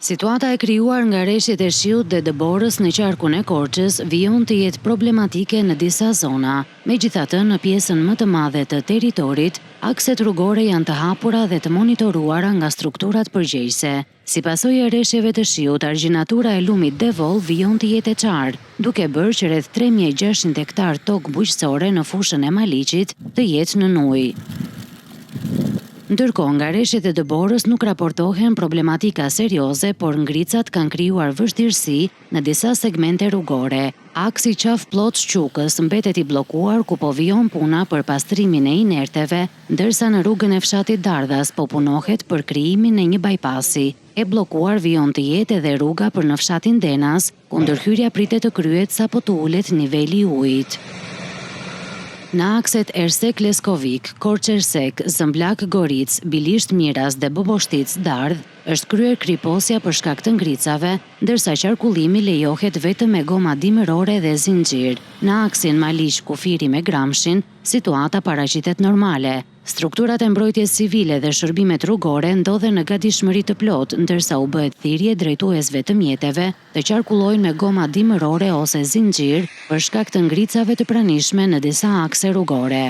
Situata e krijuar nga rreshtet e shiut dhe dëborës në qarkun e Korçës vijon të jetë problematike në disa zona. Megjithatë, në pjesën më të madhe të territorit, akset rrugore janë të hapura dhe të monitoruara nga strukturat përgjegjëse. Si pasojë e rreshjeve të shiut, argjinatura e lumit Devol vijon të jetë e qartë, duke bërë që rreth 3600 hektar tokë bujqësore në fushën e Maliqit të jetë nën ujë. Ndërkohë, nga rreshtet e dëborës nuk raportohen problematika serioze, por ngricat kanë krijuar vështirësi në disa segmente rrugore. Aksi Qaf-Pllocë Shqukës mbetet i bllokuar ku po vijon puna për pastrimin e inerteve, ndërsa në rrugën e fshatit Dardhas po punohet për krijimin e një bajpasi. E bllokuar vijon të jetë edhe rruga për në fshatin Denas, ku ndërhyrja pritet të kryhet sapo të ulet niveli i ujit. Në akset Ersek-Leskovik, Korçë-Ersek, Zëmblak-Goric, Bilisht-Miras dhe Boboshtic-Dardh është kryer kriposja për shkak të ngricave, ndërsa qarkullimi lejohet vetëm me goma dimërore dhe zinxhir. Në aksin Maliq-Kufiri me Gramshin, situata paraqitet normale. Strukturat e mbrojtjes civile dhe shërbimet rrugore ndodhen në gatishmëri të plotë, ndërsa u bëhet thirrje drejtuesve të mjeteve të qarkullojnë me goma dimërore ose zinxhir për shkak të ngricave të pranishme në disa akse rrugore.